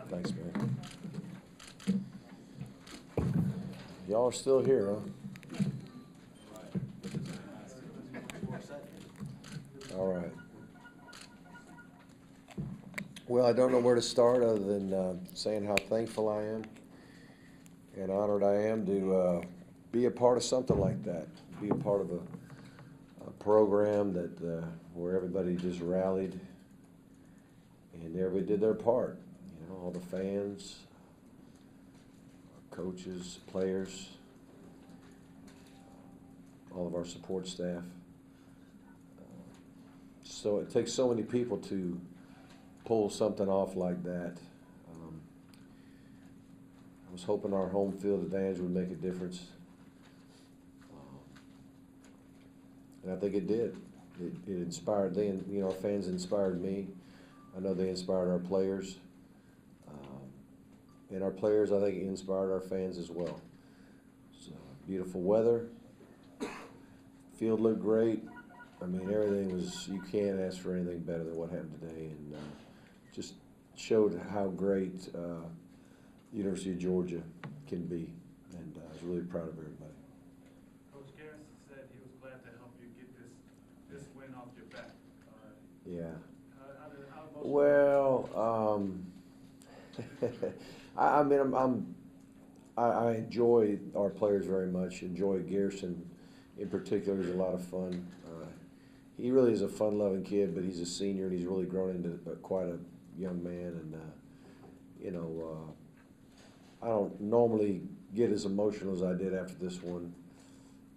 Thanks, man. Y'all are still here, huh? All right. Well, I don't know where to start other than saying how thankful I am and honored I am to be a part of something like that, be a part of a program that where everybody just rallied and everybody did their part. You know, all the fans, coaches, players, all of our support staff. So it takes so many people to pull something off like that. I was hoping our home field advantage would make a difference. And I think it did. It inspired, our fans inspired me. I know they inspired our players. And our players, I think, inspired our fans as well. So, beautiful weather. Field looked great. I mean, everything was, you can't ask for anything better than what happened today. And just showed how great University of Georgia can be. And I was really proud of everybody. Coach Garrison said he was glad to help you get this win off your back. Yeah. How Well, I mean, I enjoy our players very much. Enjoy Garrison in particular. He's a lot of fun. He really is a fun-loving kid, but he's a senior and he's really grown into quite a young man. And I don't normally get as emotional as I did after this one.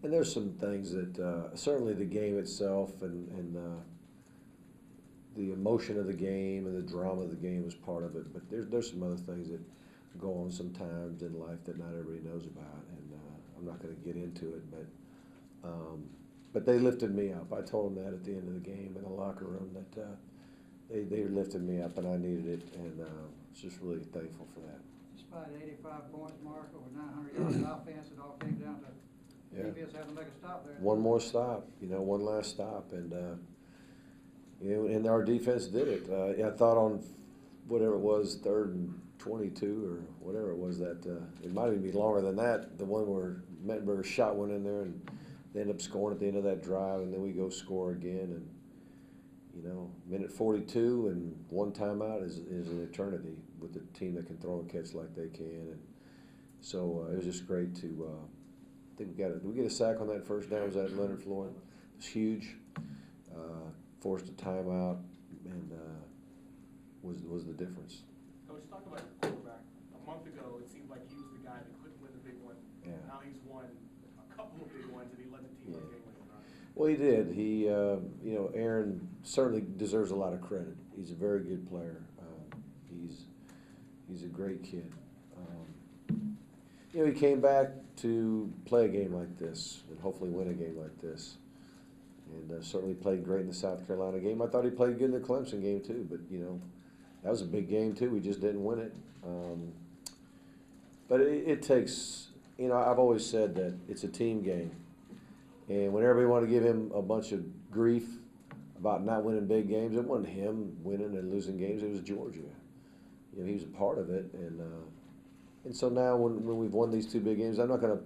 And there's some things that certainly the game itself and the emotion of the game and the drama of the game was part of it. But there's some other things that go on sometimes in life that not everybody knows about, and I'm not going to get into it. But they lifted me up. I told them that at the end of the game in the locker room that they lifted me up, and I needed it, and I was just really thankful for that. Despite 85 points, Mark, over 900 yards of offense, it all came down to defense having to make a stop there. One more stop, one last stop, and and our defense did it. I thought on whatever it was, 3rd and 22 or whatever it was, that it might even be longer than that. The one where Mettenberger shot one in there, and they ended up scoring at the end of that drive, and then we go score again, and minute 42 and one timeout is an eternity with a team that can throw and catch like they can. And so it was just great to. I think did we get a sack on that first down? Was that Leonard Floyd? It was huge. Forced a timeout, and was the difference. Coach, talk about your quarterback. A month ago, it seemed like he was the guy that couldn't win the big one. Yeah. Now he's won a couple of big ones, and he led the team on game winning drive. Well, he did. He, Aaron certainly deserves a lot of credit. He's a very good player. He's a great kid. He came back to play a game like this and hopefully win a game like this. And certainly played great in the South Carolina game. I thought he played good in the Clemson game too, but that was a big game too. We just didn't win it. But it takes, I've always said that it's a team game. And when everybody wanted to give him a bunch of grief about not winning big games, it wasn't him winning and losing games. It was Georgia. He was a part of it. And so now when we've won these 2 big games, I'm not going to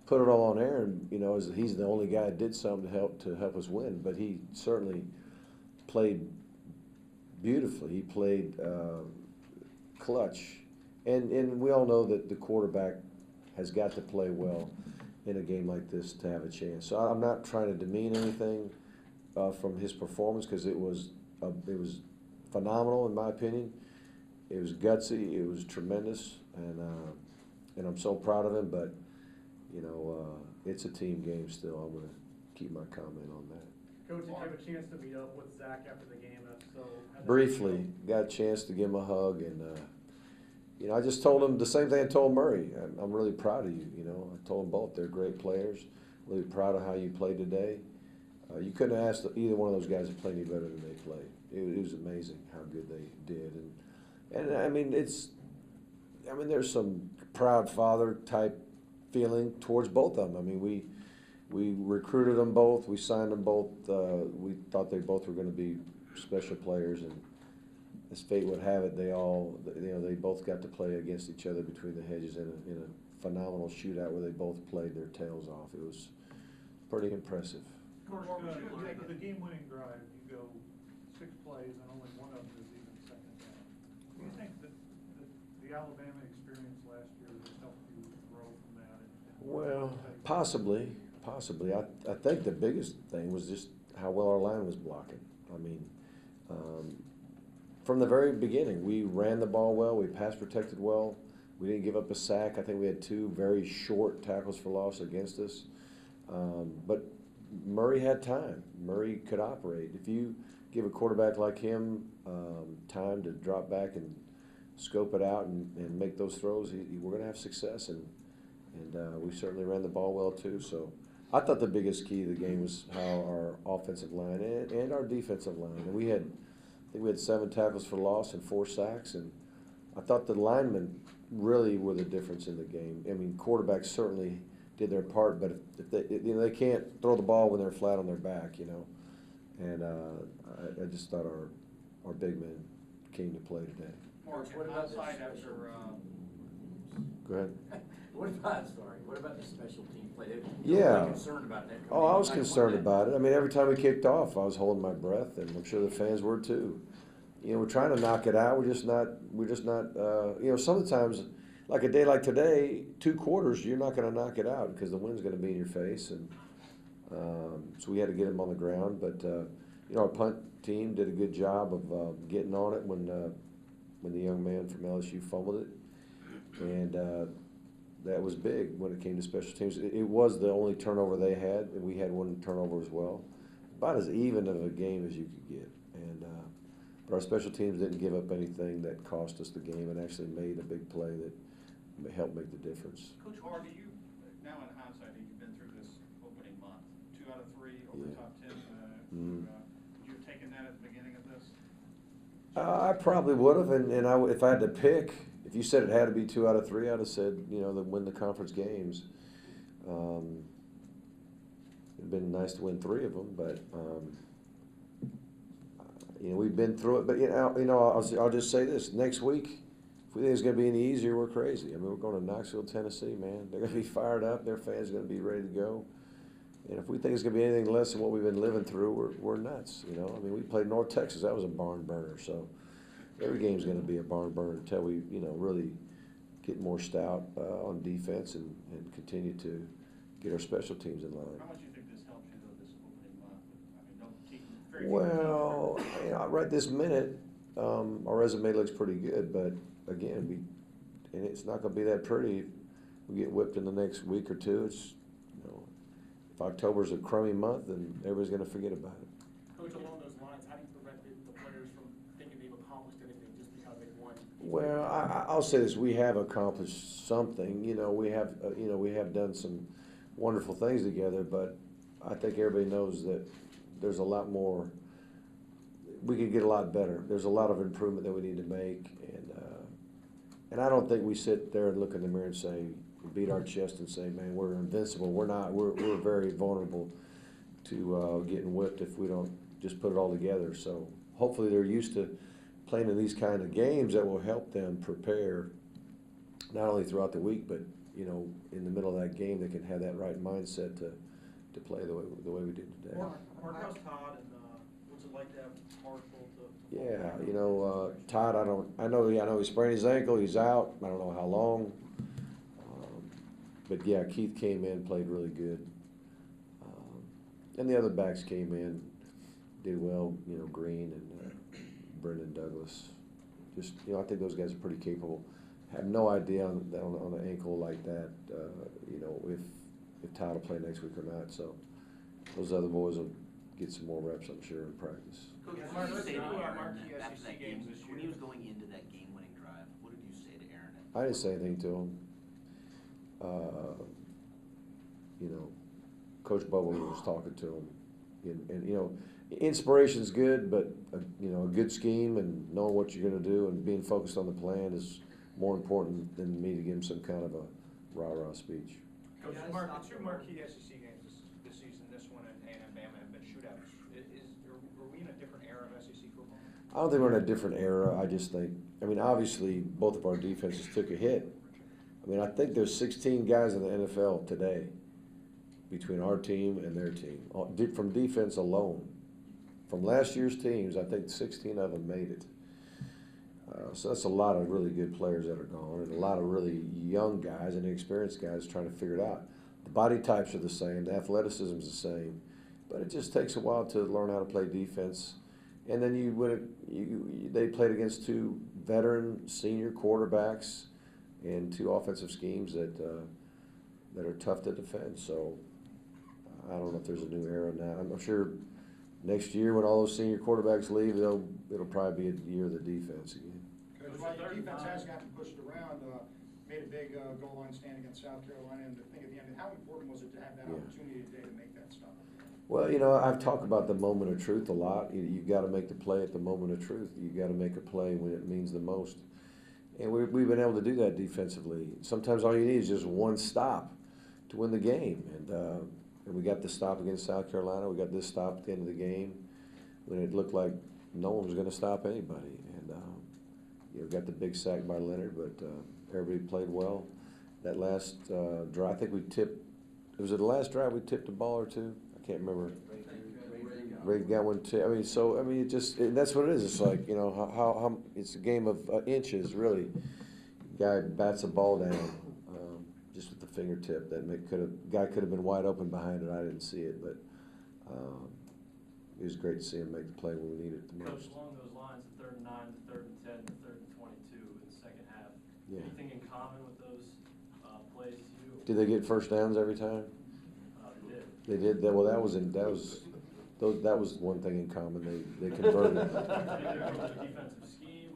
put it all on Aaron, as he's the only guy that did something to help us win. But he certainly played beautifully. He played clutch. And we all know that the quarterback has got to play well in a game like this to have a chance. So I'm not trying to demean anything from his performance, because it was phenomenal in my opinion. It was gutsy. It was tremendous, and I'm so proud of him. But it's a team game still. I'm going to keep my comment on that. Coach, did you have a chance to meet up with Zach after the game? Briefly, got a chance to give him a hug, and I just told him the same thing I told Murray. I'm really proud of you. I told them both they're great players. Really proud of how you played today. You couldn't have asked either one of those guys to play any better than they played. It was amazing how good they did, and I mean there's some proud father type feeling towards both of them. I mean we recruited them both. We signed them both. We thought they both were going to be special players, as fate would have it, they both got to play against each other between the hedges in a phenomenal shootout where they both played their tails off. It was pretty impressive. Coach, the game-winning drive, you go 6 plays and only one of them is even second down. Do you think that the Alabama experience last year has helped you grow from that? Well, possibly. I think the biggest thing was just how well our line was blocking. I mean, from the very beginning, we ran the ball well, we pass protected well, we didn't give up a sack. I think we had 2 very short tackles for loss against us. But Murray had time. Murray could operate. If you give a quarterback like him time to drop back and scope it out and make those throws, we're going to have success. And we certainly ran the ball well too. So I thought the biggest key to the game was how our offensive line and our defensive line. And I think we had 7 tackles for loss and 4 sacks. And I thought the linemen really were the difference in the game. I mean, quarterbacks certainly did their part, but if they can't throw the ball when they're flat on their back, And I just thought our big men came to play today. Mark, what about outside after? Go ahead. What about the special team play? Yeah. You were concerned about that. Oh, I was concerned about it. I mean, every time we kicked off, I was holding my breath, and I'm sure the fans were too. We're trying to knock it out. We're just not. Sometimes, like a day like today, 2 quarters, you're not going to knock it out because the wind's going to be in your face, and so we had to get him on the ground. But our punt team did a good job of getting on it when the young man from LSU fumbled it, and that was big when it came to special teams. It was the only turnover they had, and we had 1 turnover as well. About as even of a game as you could get. And but our special teams didn't give up anything that cost us the game and actually made a big play that helped make the difference. Coach Hart, now in hindsight, you've been through this opening month, 2 out of 3 over top 10. Would you have taken that at the beginning of this? I probably would have, and if I had to pick, if you said it had to be 2 out of 3, I'd have said, to win the conference games. It'd been nice to win 3 of them, but we've been through it. But I'll just say this: next week, if we think it's going to be any easier, we're crazy. I mean, we're going to Knoxville, Tennessee, man. They're going to be fired up. Their fans are going to be ready to go. And if we think it's going to be anything less than what we've been living through, we're nuts. I mean, we played North Texas. That was a barn burner. So every game's going to be a barn burner until we, really get more stout on defense and continue to get our special teams in line. How much do you think this helps you, though, this opening month? I mean, no team, very few Well, right this minute, our resume looks pretty good, but again, and it's not going to be that pretty if we get whipped in the next week or 2. It's, if October's a crummy month, then everybody's going to forget about it. Coach, along those lines, how do you prevent the players from thinking they've accomplished anything just because they won? Well, I'll say this: we have accomplished something. We have done some wonderful things together. But I think everybody knows that there's a lot more. We could get a lot better. There's a lot of improvement that we need to make, and I don't think we sit there and look in the mirror and say, beat our chest and say, man, we're invincible. We're not. We're very vulnerable to getting whipped if we don't just put it all together. So hopefully they're used to playing in these kind of games that will help them prepare not only throughout the week, but in the middle of that game they can have that right mindset to play the way we did today. Mark, how's Todd, and what's it like to have Marshall to Yeah, Todd, I know he sprained his ankle. He's out. I don't know how long. But yeah, Keith came in, played really good. And the other backs came in, did well, Green and Brendan Douglas. Just, I think those guys are pretty capable. Have no idea on an ankle like that, if Todd will play next week or not. So those other boys will get some more reps, I'm sure, in practice. Coach, Yeah, what did you let's say to go to our Aaron marquee after SEC that games game? this When year. he was going into that game-winning drive, what did you say to Aaron? I didn't say anything to him. Coach Bubble was talking to him, and inspiration's good, but a good scheme and knowing what you're going to do and being focused on the plan is more important than me to give him some kind of a rah-rah speech. Coach, Mark, the 2 marquee SEC games this season, this one and Bama, have been shootouts. Are we in a different era of SEC football? I don't think we're in a different era. I just think, I mean, obviously, both of our defenses took a hit. I mean, I think there's 16 guys in the NFL today between our team and their team, from defense alone. From last year's teams, I think 16 of them made it. So that's a lot of really good players that are gone, and a lot of really young guys and experienced guys trying to figure it out. The body types are the same, the athleticism is the same, but it just takes a while to learn how to play defense. And then they played against two veteran senior quarterbacks and two offensive schemes that are tough to defend. So I don't know if there's a new era now. I'm sure next year when all those senior quarterbacks leave, it'll probably be a year of the defense again. Coach, while your defense has gotten pushed around, made a big goal line stand against South Carolina, and the thing at the end, how important was it to have that opportunity today to make that stop? Well, you know, I've talked about the moment of truth a lot. You've got to make the play at the moment of truth. You've got to make a play when it means the most. And we've been able to do that defensively. Sometimes all you need is just one stop to win the game. And we got the stop against South Carolina. We got this stop at the end of the game when it looked like no one was going to stop anybody. And, got the big sack by Leonard, but everybody played well. That last drive, I think we tipped, was it the last drive we tipped a ball or two? I can't remember. Ray got one too. That's what it is. It's like, how it's a game of inches, really. Guy bats a ball down just with the fingertip. Guy could have been wide open behind it. I didn't see it, but it was great to see him make the play when we needed it the most. Coach, along those lines, the 3rd and 9, the 3rd and 10, the 3rd and 22 in the second half. Yeah. Anything in common with those plays to you? Did they get first downs every time? They did. They did. Well, that was one thing in common. They converted. Either from the defensive scheme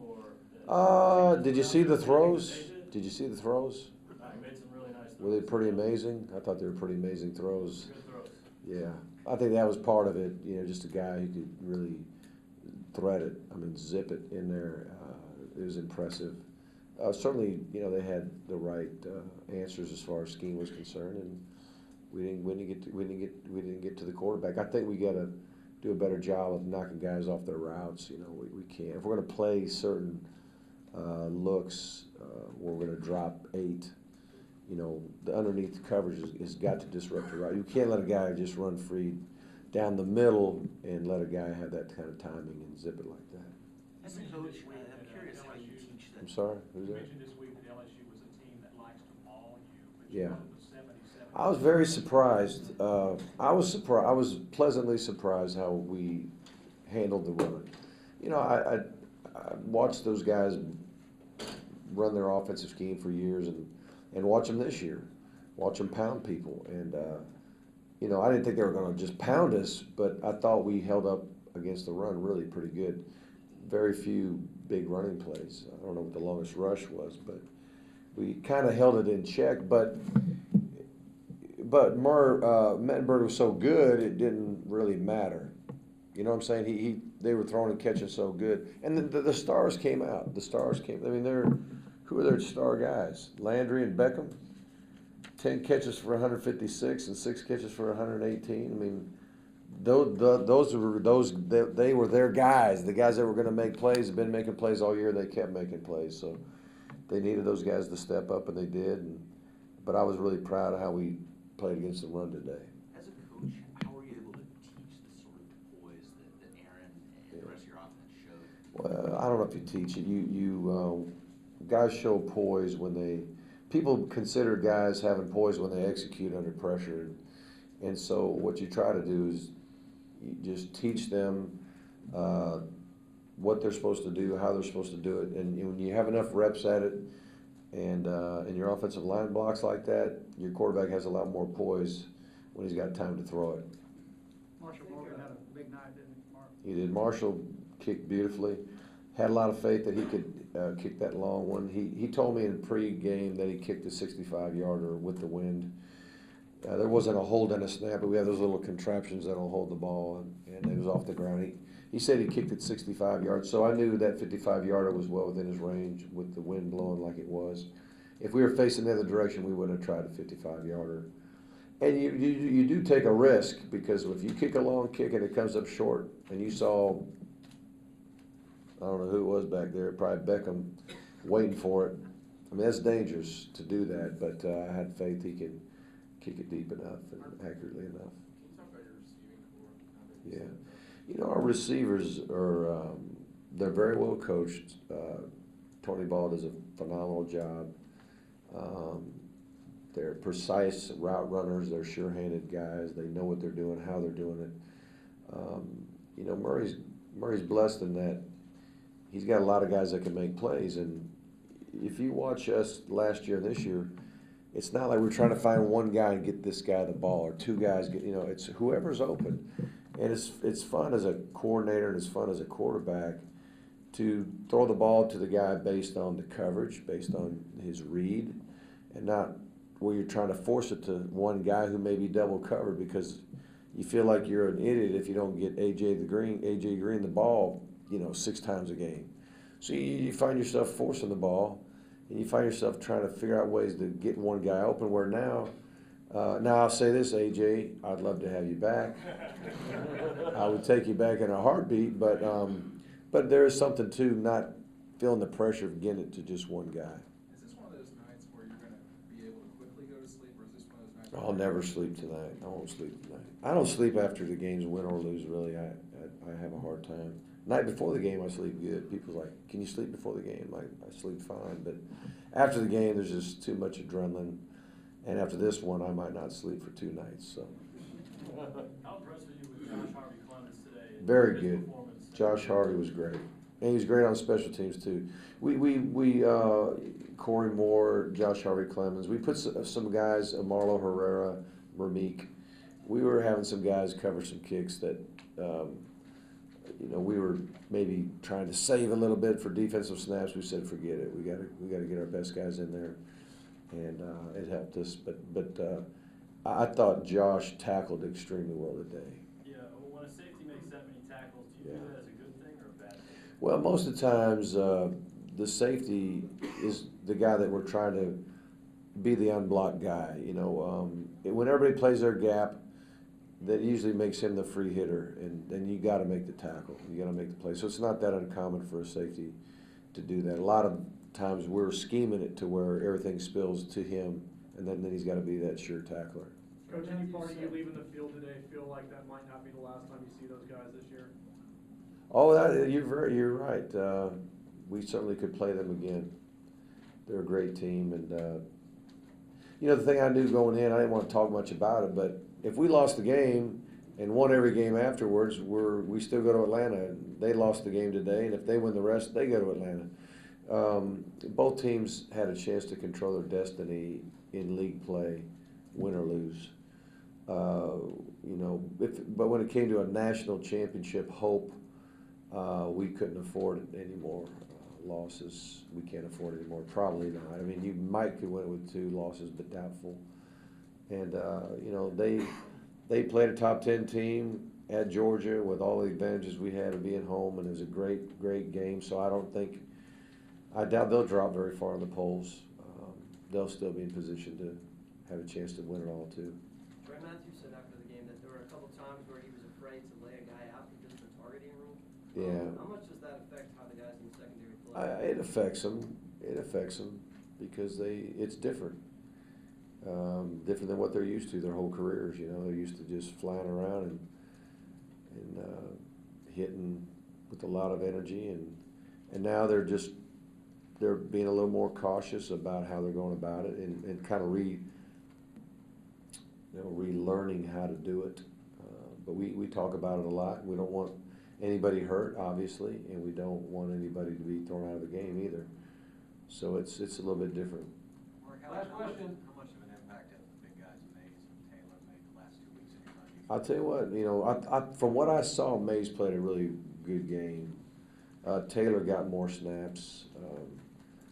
or. Did you see the throws? Did you see the throws? He made some really nice throws. Were they pretty amazing? I thought they were pretty amazing throws. Good throws. Yeah, I think that was part of it. Just a guy who could really thread it. Zip it in there. It was impressive. Certainly, they had the right answers as far as scheme was concerned, and we didn't get to the quarterback. I think we got to do a better job of knocking guys off their routes. We can't. If we're going to play certain looks where we're going to drop 8, the underneath coverage has got to disrupt the route. You can't let a guy just run free down the middle and let a guy have that kind of timing and zip it like that. As a coach, I'm curious how you teach that. I'm sorry, who's You that? mentioned this week that LSU was a team that likes to maul you, but Yeah. you won with 77. I was very surprised. I was pleasantly surprised how we handled the run. I watched those guys run their offensive scheme for years and watch them this year, watch them pound people. And, I didn't think they were going to just pound us, but I thought we held up against the run really pretty good. Very few big running plays. I don't know what the longest rush was, but we kind of held it in check. But Mettenberg was so good, it didn't really matter. You know what I'm saying? They were throwing and catching so good. And the stars came out. The stars came. Who are their star guys? Landry and Beckham? 10 catches for 156 and 6 catches for 118. They were their guys. The guys that were going to make plays have been making plays all year. They kept making plays. So they needed those guys to step up, and they did. But I was really proud of how we played against the run today. As a coach, how were you able to teach the sort of poise that Aaron and the rest of your offense showed? Well, I don't know if you teach it. Guys show poise when people consider guys having poise when they execute under pressure. And so what you try to do is you just teach them what they're supposed to do, how they're supposed to do it. And when you have enough reps at it and your offensive line blocks like that, your quarterback has a lot more poise when he's got time to throw it. Marshall Morgan had a big night, didn't he, Mark? He did. Marshall kicked beautifully. Had a lot of faith that he could kick that long one. He told me in pre-game that he kicked a 65-yarder with the wind. There wasn't a hold in a snap, but we have those little contraptions that'll hold the ball, and it was off the ground. He said he kicked it 65 yards, so I knew that 55-yarder was well within his range with the wind blowing like it was. If we were facing the other direction, we wouldn't have tried a 55-yarder. And you do take a risk, because if you kick a long kick and it comes up short, and you saw I don't know who it was back there, probably Beckham, waiting for it. I mean, that's dangerous to do that, but I had faith he can kick it deep enough and accurately enough. Can you talk about your receiving core? Yeah. You know, our receivers are, they're very well coached. Tony Ball does a phenomenal job. They're precise route runners. They're sure-handed guys. They know what they're doing, how they're doing it. You know, Murray's blessed in that he's got a lot of guys that can make plays. And if you watch us last year and this year, it's not like we're trying to find one guy and get this guy the ball, or two guys get, you know, it's whoever's open. And it's fun as a coordinator and it's fun as a quarterback to throw the ball to the guy based on the coverage, based on his read, and not where you're trying to force it to one guy who may be double covered, because you feel like you're an idiot if you don't get AJ Green the ball, you know, 6 times a game. So you find yourself forcing the ball, and you find yourself trying to figure out ways to get one guy open, where now I'll say this, AJ, I'd love to have you back. I would take you back in a heartbeat, but there is something to not feeling the pressure of getting it to just one guy. Is this one of those nights where you're going to be able to quickly go to sleep, or is this one of those nights? I'll never sleep tonight. I won't sleep tonight. I don't sleep after the games, win or lose, really. I have a hard time. Night before the game, I sleep good. People's like, can you sleep before the game? I sleep fine. But after the game, there's just too much adrenaline. And after this one, I might not sleep for 2 nights. So. How impressed were you with Josh Harvey Clemens today? Very His good. performance? Josh Harvey was great. And he was great on special teams, too. We Corey Moore, Josh Harvey Clemens. We put some guys, Marlo Herrera, Rameek. We were having some guys cover some kicks that, you know, we were maybe trying to save a little bit for defensive snaps. We said, forget it. We got to get our best guys in there, and it helped us. But I thought Josh tackled extremely well today. Yeah. Well, when a safety makes that many tackles, do you view that as a good thing or a bad thing? Well, most of the times, the safety is the guy that we're trying to be the unblocked guy. You know, when everybody plays their gap, that usually makes him the free hitter, and you got to make the tackle. You got to make the play. So it's not that uncommon for a safety to do that. A lot of times we're scheming it to where everything spills to him, and then he's got to be that sure tackler. Coach, any part of you leaving the field today feel like that might not be the last time you see those guys this year? Oh, you're right. We certainly could play them again. They're a great team, and you know, the thing I knew going in, I didn't want to talk much about it, but if we lost the game and won every game afterwards, we still go to Atlanta. They lost the game today, and if they win the rest, they go to Atlanta. Both teams had a chance to control their destiny in league play, win or lose. You know, but when it came to a national championship hope, we couldn't afford any more losses. We can't afford any more. Probably not. I mean, you might could win it with 2 losses, but doubtful. And you know, they played a top 10 team at Georgia with all the advantages we had of being home, and it was a great game. So I doubt they'll drop very far in the polls. They'll still be in position to have a chance to win it all too. Trey Matthews said after the game that there were a couple times where he was afraid to lay a guy out because of the targeting rule. Yeah. How much does that affect how the guys in the secondary play? It affects them. It affects them because it's different. Different than what they're used to their whole careers. You know, they're used to just flying around and hitting with a lot of energy, and now they're being a little more cautious about how they're going about it, and kind of relearning how to do it. But we talk about it a lot. We don't want anybody hurt, obviously, and we don't want anybody to be thrown out of the game either. So it's a little bit different. Mark, Last question. How much of an impact have the big guys, Mays and Taylor, made the last 2 weeks in your run defense? I'll tell you what, you know, from what I saw, Mays played a really good game. Taylor got more snaps,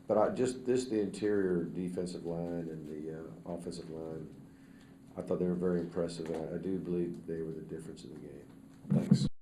but the interior defensive line and the offensive line, I thought they were very impressive. I do believe they were the difference in the game. Thanks.